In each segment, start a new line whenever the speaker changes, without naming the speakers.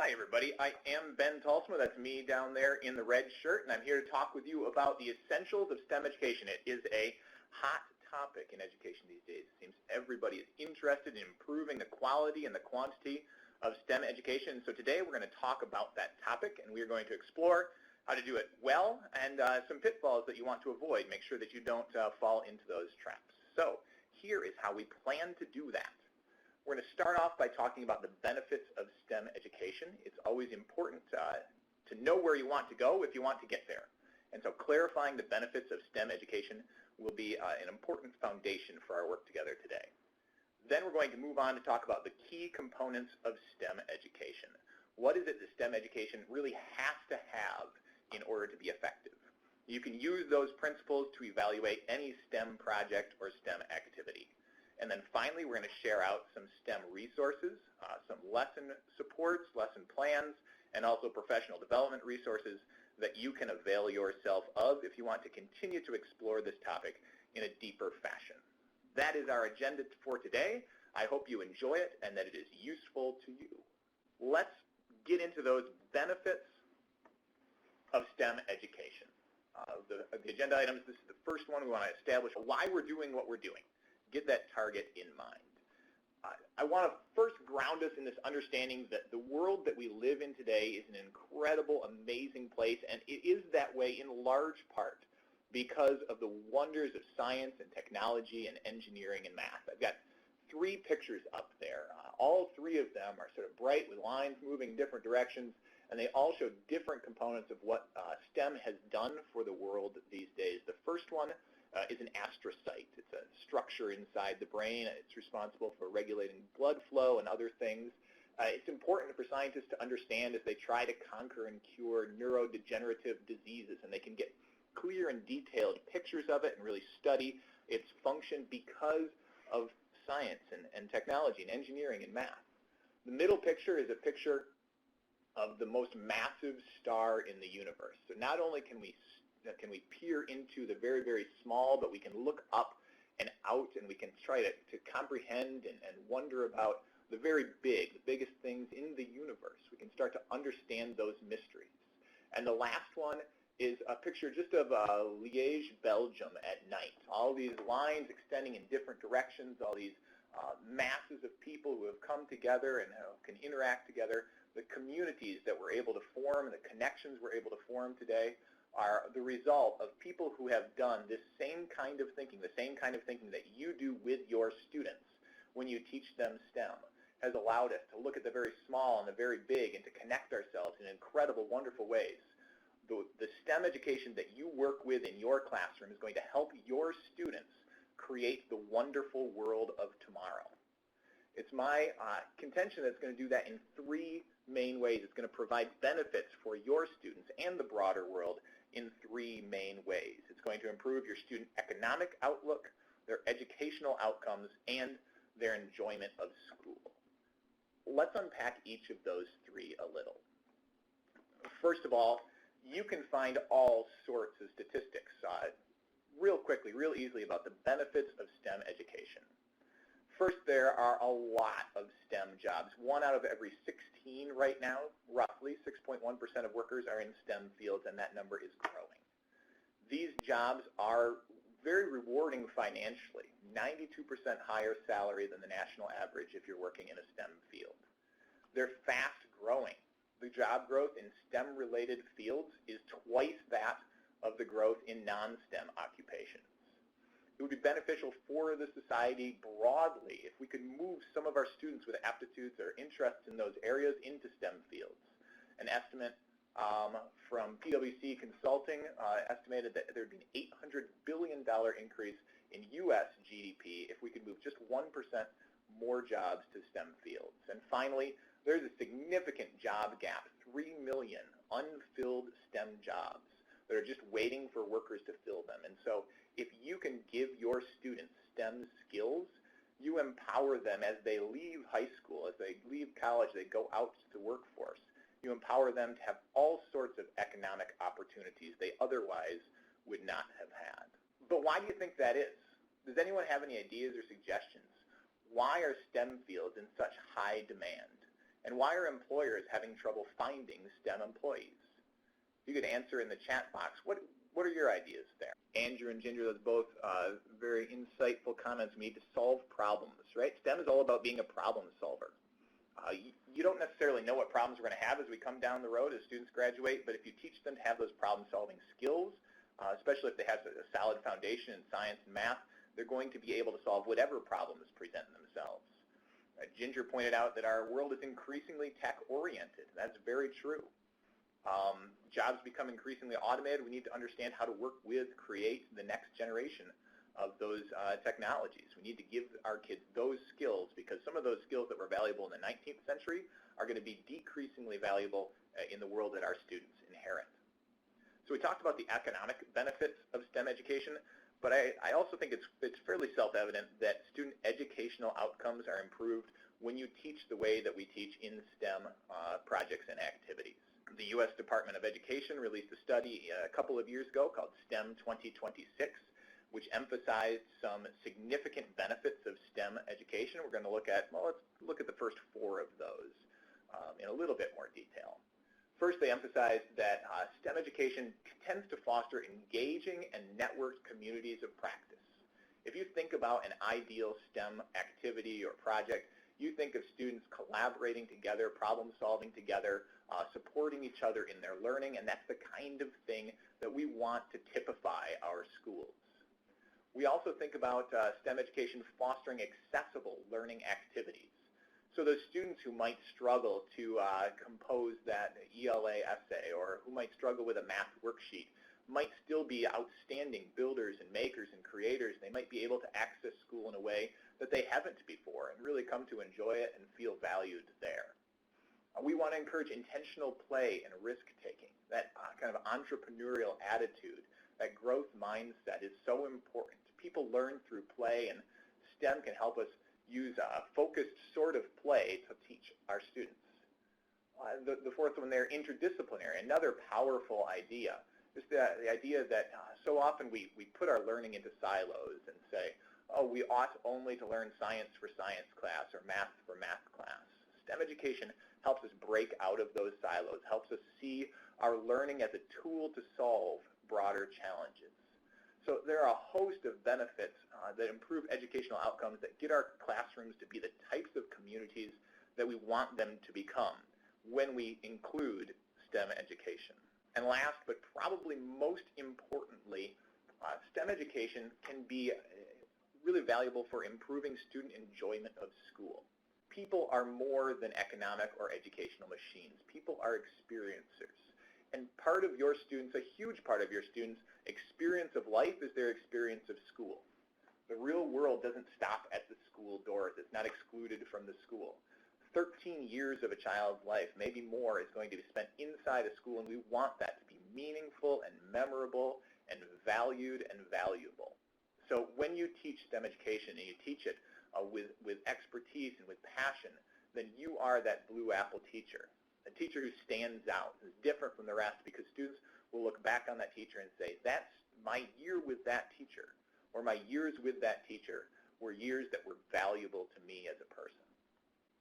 Hi everybody, I am Ben Talsma, that's me down there in the red shirt, and I'm here to talk with you about the essentials of STEM education. It is a hot topic in education these days. It seems everybody is interested in improving the quality and the quantity of STEM education. So today we're going to talk about that topic, and we're going to explore how to do it well and some pitfalls that you want to avoid. Make sure that you don't fall into those traps. So here is how we plan to do that. We're going to start off by talking about the benefits of STEM education. It's always important to know where you want to go if you want to get there. And so clarifying the benefits of STEM education will be an important foundation for our work together today. Then we're going to move on to talk about the key components of STEM education. What is it that STEM education really has to have in order to be effective? You can use those principles to evaluate any STEM project or STEM activity. And then finally, we're going to share out some STEM resources, some lesson supports, lesson plans, and also professional development resources that you can avail yourself of if you want to continue to explore this topic in a deeper fashion. That is our agenda for today. I hope you enjoy it and that it is useful to you. Let's get into those benefits of STEM education. The agenda items, this is the first one. We want to establish why we're doing what we're doing. Get that target in mind. I want to first ground us in this understanding that the world that we live in today is an incredible, amazing place, and it is that way in large part because of the wonders of science and technology and engineering and math. I've got three pictures up there. All three of them are sort of bright with lines moving in different directions, and they all show different components of what STEM has done for the world these days. The first one is an astrocyte. It's a structure inside the brain. It's responsible for regulating blood flow and other things. It's important for scientists to understand as they try to conquer and cure neurodegenerative diseases, and they can get clear and detailed pictures of it and really study its function because of science and technology and engineering and math. The middle picture is a picture of the most massive star in the universe. So not only can we peer into the very, very small, but we can look up and out, and we can try to comprehend and wonder about the very big, the biggest things in the universe. We can start to understand those mysteries. And the last one is a picture just of Liège, Belgium at night. All these lines extending in different directions, all these masses of people who have come together and can interact together. The communities that we're able to form and the connections we're able to form today are the result of people who have done this same kind of thinking, the same kind of thinking that you do with your students when you teach them STEM, has allowed us to look at the very small and the very big and to connect ourselves in incredible, wonderful ways. The STEM education that you work with in your classroom is going to help your students create the wonderful world of tomorrow. It's my contention that it's going to do that in three main ways. It's going to provide benefits for your students and the broader world in three main ways. It's going to improve your student economic outlook, their educational outcomes, and their enjoyment of school. Let's unpack each of those three a little. First of all, you can find all sorts of statistics real quickly, real easily about the benefits of STEM education. First, there are a lot of STEM jobs. 1 out of every 16 right now, roughly 6.1% of workers are in STEM fields, and that number is growing. These jobs are very rewarding financially, 92% higher salary than the national average if you're working in a STEM field. They're fast growing. The job growth in STEM-related fields is twice that of the growth in non-STEM occupations. It would be beneficial for the society broadly if we could move some of our students with aptitudes or interests in those areas into STEM fields. An estimate from PwC Consulting estimated that there would be an $800 billion increase in U.S. GDP if we could move just 1% more jobs to STEM fields. And finally, there's a significant job gap, 3 million unfilled STEM jobs that are just waiting for workers to fill them. And so if you can give your students STEM skills, you empower them as they leave high school, as they leave college, they go out to the workforce. You empower them to have all sorts of economic opportunities they otherwise would not have had. But why do you think that is? Does anyone have any ideas or suggestions? Why are STEM fields in such high demand? And why are employers having trouble finding STEM employees? You could answer in the chat box. What are your ideas there? Andrew and Ginger, those both very insightful comments. We need to solve problems, right? STEM is all about being a problem solver. You don't necessarily know what problems we're going to have as we come down the road as students graduate, but if you teach them to have those problem-solving skills, especially if they have a solid foundation in science and math, they're going to be able to solve whatever problems present themselves. Ginger pointed out that our world is increasingly tech-oriented. That's very true. Jobs become increasingly automated. We need to understand how to work with, create the next generation of those technologies. We need to give our kids those skills because some of those skills that were valuable in the 19th century are going to be decreasingly valuable in the world that our students inherit. So we talked about the economic benefits of STEM education, but I also think it's fairly self-evident that student educational outcomes are improved when you teach the way that we teach in STEM projects and activities. The U.S. Department of Education released a study a couple of years ago called STEM 2026, which emphasized some significant benefits of STEM education. We're going to look at, well, let's look at the first 4 of those in a little bit more detail. First, they emphasized that STEM education tends to foster engaging and networked communities of practice. If you think about an ideal STEM activity or project, you think of students collaborating together, problem solving together, supporting each other in their learning, and that's the kind of thing that we want to typify our schools. We also think about STEM education fostering accessible learning activities. So those students who might struggle to compose that ELA essay or who might struggle with a math worksheet might still be outstanding builders and makers and creators. They might be able to access school in a way that they haven't before and really come to enjoy it and feel valued there. We want to encourage intentional play and risk-taking. That kind of entrepreneurial attitude, that growth mindset is so important. People learn through play, and STEM can help us use a focused sort of play to teach our students. The fourth one there, interdisciplinary, another powerful idea. Just the idea that so often we put our learning into silos and say, oh, we ought only to learn science for science class or math for math class. STEM education helps us break out of those silos, helps us see our learning as a tool to solve broader challenges. So there are a host of benefits that improve educational outcomes that get our classrooms to be the types of communities that we want them to become when we include STEM education. And last, but probably most importantly, STEM education can be really valuable for improving student enjoyment of school. People are more than economic or educational machines. People are experiencers. And part of your students, a huge part of your students' experience of life is their experience of school. The real world doesn't stop at the school doors. It's not excluded from the school. 13 years of a child's life, maybe more, is going to be spent inside a school, and we want that to be meaningful and memorable and valued and valuable. So when you teach STEM education and you teach it with expertise and with passion, then you are that blue apple teacher. A teacher who stands out, who's different from the rest, because students will look back on that teacher and say, that's my year with that teacher, or my years with that teacher were years that were valuable to me as a person.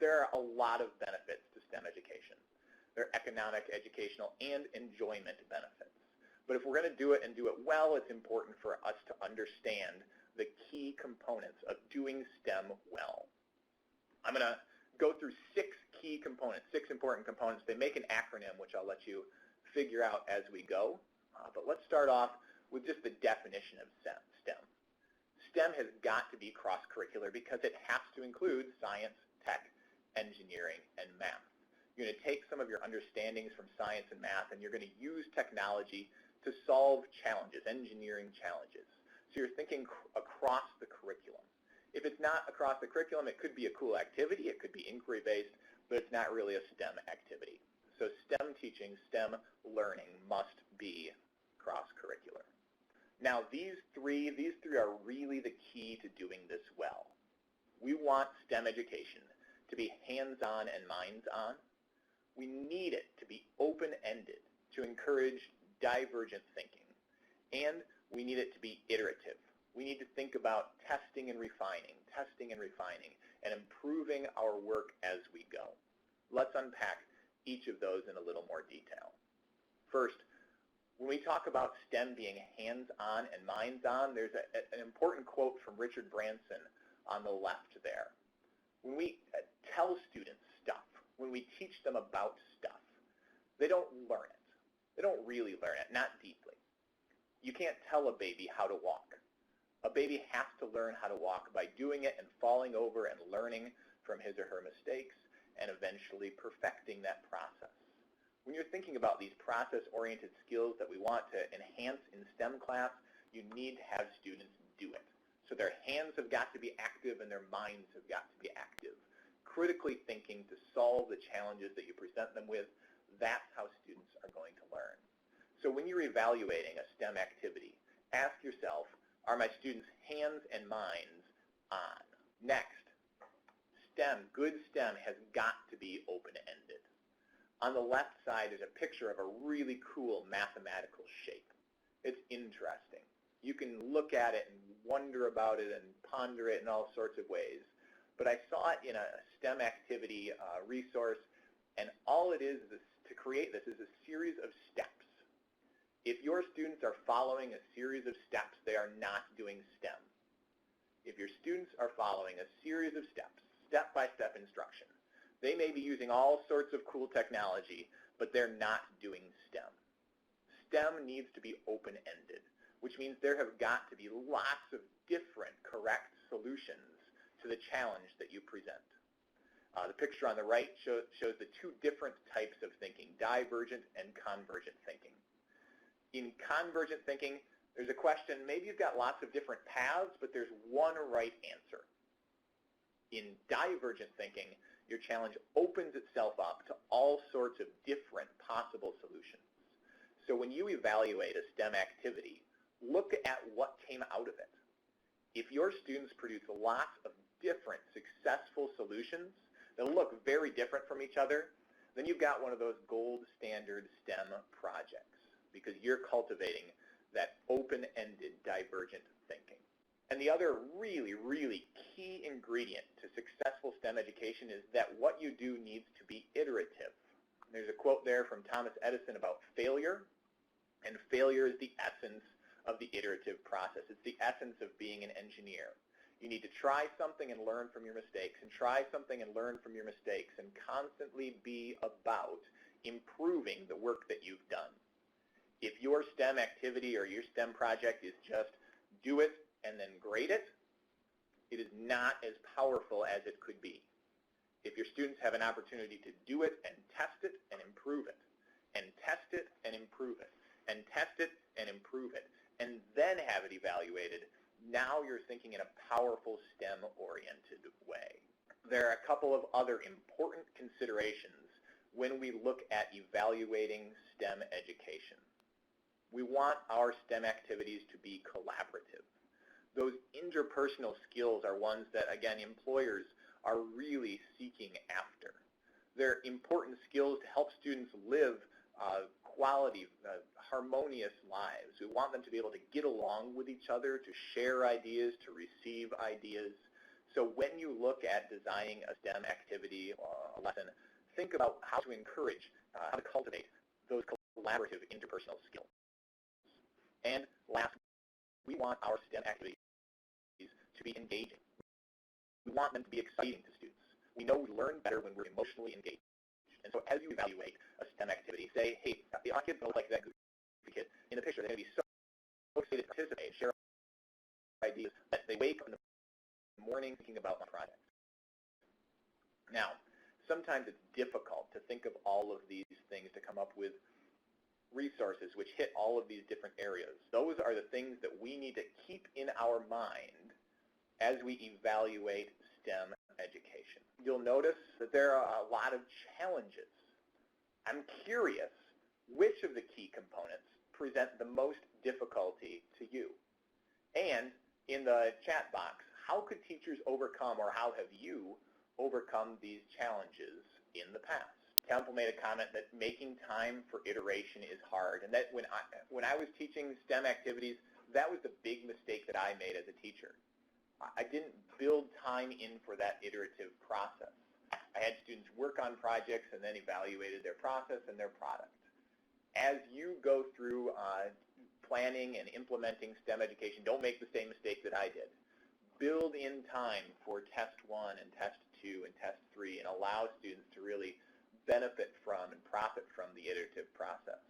There are a lot of benefits to STEM education. There are economic, educational, and enjoyment benefits. But if we're going to do it and do it well, it's important for us to understand the key components of doing STEM well. I'm going to go through 6 key components, 6 important components. They make an acronym, which I'll let you figure out as we go. But let's start off with just the definition of STEM. STEM has got to be cross-curricular because it has to include science, tech, engineering, and math. You're going to take some of your understandings from science and math, and you're going to use technology to solve challenges, engineering challenges. So you're thinking across the curriculum. If it's not across the curriculum, it could be a cool activity, it could be inquiry-based, but it's not really a STEM activity. So STEM teaching, STEM learning must be cross-curricular. Now these three are really the key to doing this well. We want STEM education to be hands-on and minds-on. We need it to be open-ended to encourage divergent thinking. And we need it to be iterative. We need to think about testing and refining, and improving our work as we go. Let's unpack each of those in a little more detail. First, when we talk about STEM being hands-on and minds-on, there's an important quote from Richard Branson on the left there. When we tell students stuff, when we teach them about stuff, they don't learn it. They don't really learn it, not deeply. You can't tell a baby how to walk. A baby has to learn how to walk by doing it and falling over and learning from his or her mistakes and eventually perfecting that process. When you're thinking about these process-oriented skills that we want to enhance in STEM class, you need to have students do it. So their hands have got to be active and their minds have got to be active. Critically thinking to solve the challenges that you present them with, that's how students are going to learn. So when you're evaluating a STEM activity, ask yourself, are my students' hands and minds on? Next, STEM, good STEM has got to be open-ended. On the left side is a picture of a really cool mathematical shape. It's interesting. You can look at it and wonder about it and ponder it in all sorts of ways. But I saw it in a STEM activity resource, and all it is to create this is a series of steps. If your students are following a series of steps, they are not doing STEM. If your students are following a series of steps, step-by-step instruction, they may be using all sorts of cool technology, but they're not doing STEM. STEM needs to be open-ended, which means there have got to be lots of different correct solutions to the challenge that you present. The picture on the right shows the two different types of thinking, divergent and convergent thinking. In convergent thinking, there's a question, maybe you've got lots of different paths, but there's one right answer. In divergent thinking, your challenge opens itself up to all sorts of different possible solutions. So when you evaluate a STEM activity, look at what came out of it. If your students produce lots of different successful solutions that look very different from each other, then you've got one of those gold standard STEM projects because you're cultivating that open-ended divergent thinking. And the other really, really key ingredient to successful STEM education is that what you do needs to be iterative. There's a quote there from Thomas Edison about failure, and failure is the essence of the iterative process. It's the essence of being an engineer. You need to try something and learn from your mistakes, and try something and learn from your mistakes, and constantly be about improving the work that you've done. If your STEM activity or your STEM project is just do it and then grade it, it is not as powerful as it could be. If your students have an opportunity to do it and test it and improve it, and test it and improve it, and test it and improve it, and then have it evaluated, now you're thinking in a powerful STEM-oriented way. There are a couple of other important considerations when we look at evaluating STEM education. We want our STEM activities to be collaborative. Those interpersonal skills are ones that, again, employers are really seeking after. They're important skills to help students live quality, harmonious lives. We want them to be able to get along with each other, to share ideas, to receive ideas. So when you look at designing a STEM activity or a lesson, think about how to encourage, how to cultivate those collaborative interpersonal skills. And last, we want our STEM activities to be engaging. We want them to be exciting to students. We know we learn better when we're emotionally engaged. And so as you evaluate a STEM activity, say, hey, our kids don't like that goofy kid in the picture. They're going to be so excited to participate, share ideas, that they wake up in the morning thinking about my project. Now, sometimes it's difficult to think of all of these things, to come up with resources which hit all of these different areas. Those are the things that we need to keep in our mind as we evaluate STEM education. You'll notice that there are a lot of challenges. I'm curious, which of the key components present the most difficulty to you? And in the chat box, how could teachers overcome, or how have you overcome these challenges in the past? Temple made a comment that making time for iteration is hard, and that when I was teaching STEM activities, that was the big mistake that I made as a teacher. I didn't build time in for that iterative process. I had students work on projects and then evaluated their process and their product. As you go through planning and implementing STEM education, don't make the same mistake that I did. Build in time for test 1 and test 2 and test 3 and allow students to really benefit from and profit from the iterative process.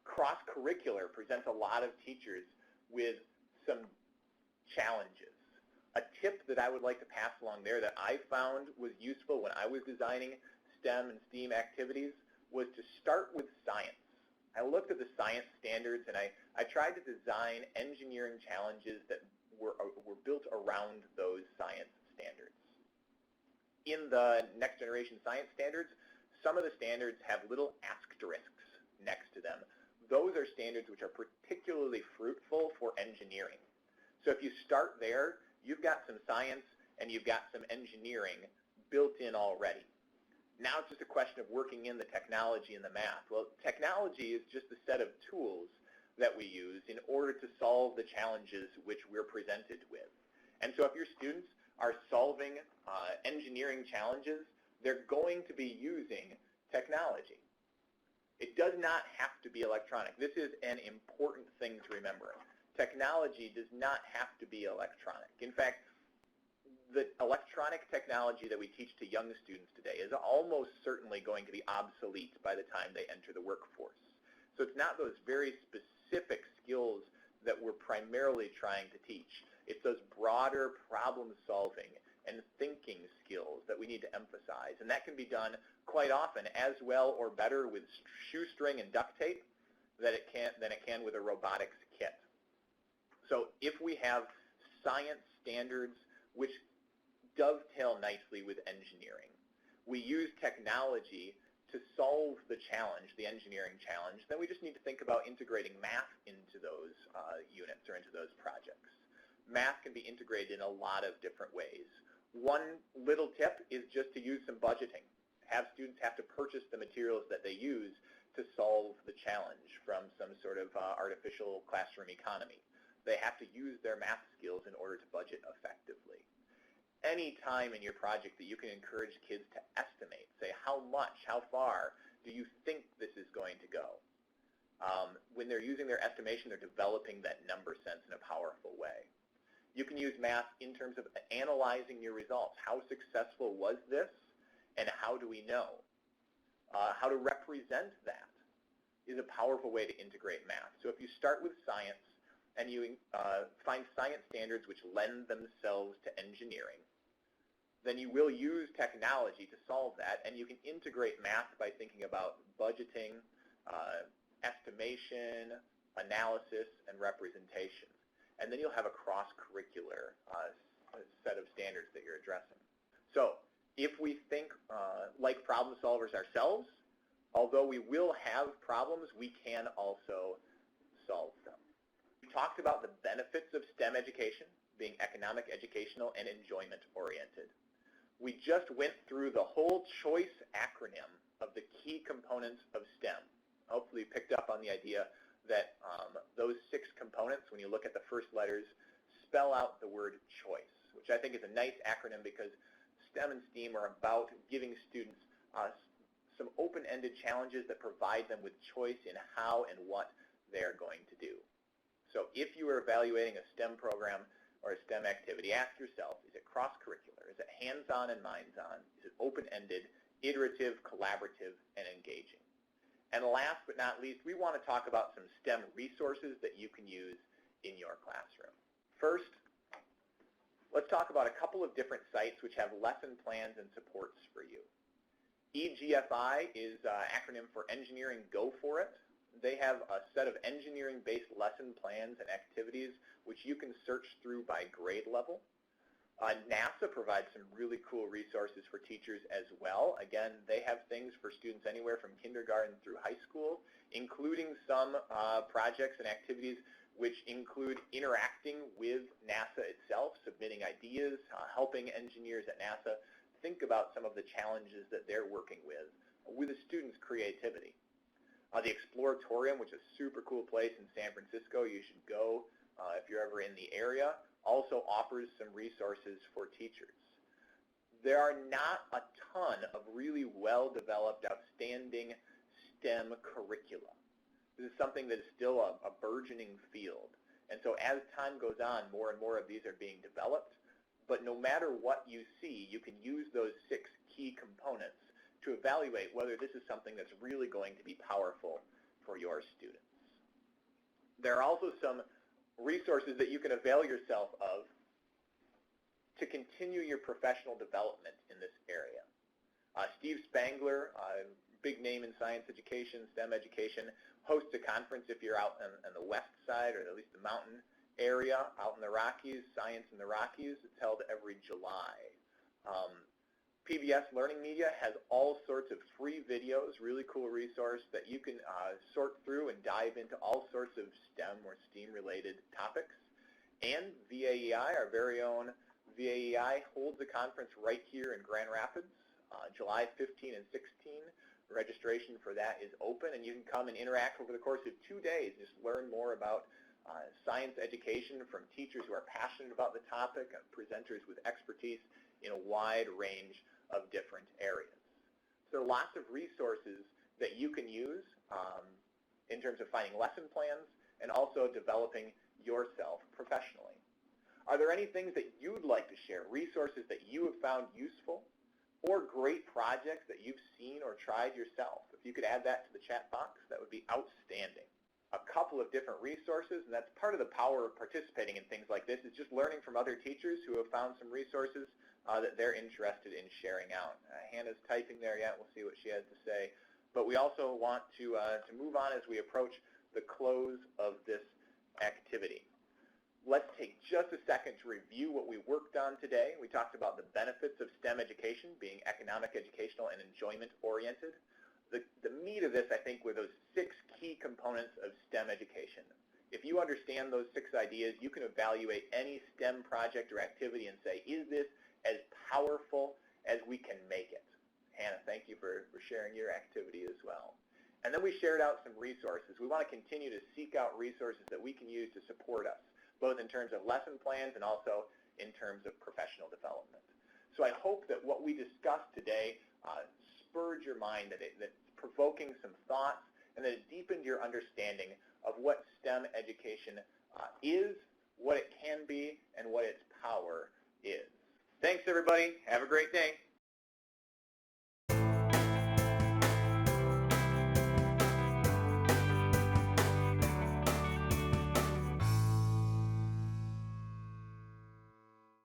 Cross-curricular presents a lot of teachers with some challenges. A tip that I would like to pass along there that I found was useful when I was designing STEM and STEAM activities was to start with science. I looked at the science standards and I tried to design engineering challenges that were built around those science standards. In the next generation science standards, some of the standards have little asterisks next to them. Those are standards which are particularly fruitful for engineering. So if you start there, you've got some science and you've got some engineering built in already. Now it's just a question of working in the technology and the math. Well, technology is just a set of tools that we use in order to solve the challenges which we're presented with. And so if your students are solving engineering challenges, they're going to be using technology. It does not have to be electronic. This is an important thing to remember. Technology does not have to be electronic. In fact, the electronic technology that we teach to young students today is almost certainly going to be obsolete by the time they enter the workforce. So it's not those very specific skills that we're primarily trying to teach. It's those broader problem-solving and thinking skills that we need to emphasize. And that can be done quite often as well or better with shoestring and duct tape than it can with a robotics kit. So if we have science standards which dovetail nicely with engineering, we use technology to solve the challenge, the engineering challenge, then we just need to think about integrating math into those units or into those projects. Math can be integrated in a lot of different ways. One little tip is just to use some budgeting. Have students have to purchase the materials that they use to solve the challenge from some sort of artificial classroom economy. They have to use their math skills in order to budget effectively. Any time in your project that you can encourage kids to estimate, say how much, how far do you think this is going to go? When they're using their estimation, they're developing that number sense in a powerful way. You can use math in terms of analyzing your results. How successful was this, and how do we know? How to represent that is a powerful way to integrate math. So if you start with science and you find science standards which lend themselves to engineering, then you will use technology to solve that, and you can integrate math by thinking about budgeting, estimation, analysis, and representation. And then you'll have a cross-curricular set of standards that you're addressing. So if we think like problem solvers ourselves, although we will have problems, we can also solve them. We talked about the benefits of STEM education being economic, educational, and enjoyment-oriented. We just went through the whole CHOICE acronym of the key components of STEM. Hopefully you picked up on the idea that those 6 components, when you look at the first letters, spell out the word choice, which I think is a nice acronym because STEM and STEAM are about giving students some open-ended challenges that provide them with choice in how and what they're going to do. So if you are evaluating a STEM program or a STEM activity, ask yourself, is it cross-curricular? Is it hands-on and minds-on? Is it open-ended, iterative, collaborative, and engaging? And last but not least, we want to talk about some STEM resources that you can use in your classroom. First, let's talk about a couple of different sites which have lesson plans and supports for you. EGFI is an acronym for Engineering Go For It. They have a set of engineering-based lesson plans and activities which you can search through by grade level. NASA provides some really cool resources for teachers as well. Again, they have things for students anywhere from kindergarten through high school, including some projects and activities which include interacting with NASA itself, submitting ideas, helping engineers at NASA think about some of the challenges that they're working with a student's creativity. The Exploratorium, which is a super cool place in San Francisco, you should go if you're ever in the area, also offers some resources for teachers. there are not a ton of really well-developed, outstanding STEM curricula. This is something that is still a burgeoning field. And so as time goes on, more and more of these are being developed. But no matter what you see, you can use those 6 key components to evaluate whether this is something that's really going to be powerful for your students. There are also some resources that you can avail yourself of to continue your professional development in this area. Steve Spangler, big name in science education, STEM education, hosts a conference if you're out on the west side, or at least the mountain area, out in the Rockies, Science in the Rockies. It's held every July. PBS Learning Media has all sorts of free videos, really cool resource that you can sort through and dive into all sorts of STEM or STEAM-related topics. And VAEI, our very own VAEI, holds a conference right here in Grand Rapids, July 15 and 16. Registration for that is open, and you can come and interact over the course of 2 days. Just learn more about science education from teachers who are passionate about the topic, and presenters with expertise in a wide range of different areas. So there are lots of resources that you can use in terms of finding lesson plans and also developing yourself professionally. Are there any things that you'd like to share, resources that you have found useful, or great projects that you've seen or tried yourself? If you could add that to the chat box, that would be outstanding. A couple of different resources, and that's part of the power of participating in things like this, is just learning from other teachers who have found some resources that they're interested in sharing out. Hannah's typing there yet. We'll see what she has to say. But we also want to move on as we approach the close of this activity. Let's take just a second to review what we worked on today. We talked about the benefits of STEM education being economic, educational, and enjoyment-oriented. The meat of this, I think, were those 6 key components of STEM education. If you understand those 6 ideas, you can evaluate any STEM project or activity and say, is this as powerful as we can make it? Hannah, thank you for sharing your activity as well. And then we shared out some resources. We want to continue to seek out resources that we can use to support us, both in terms of lesson plans and also in terms of professional development. So I hope that what we discussed today spurred your mind, that it's provoking some thoughts, and that it deepened your understanding of what STEM education is, what it can be, and what its power is. Thanks, everybody. Have a great day.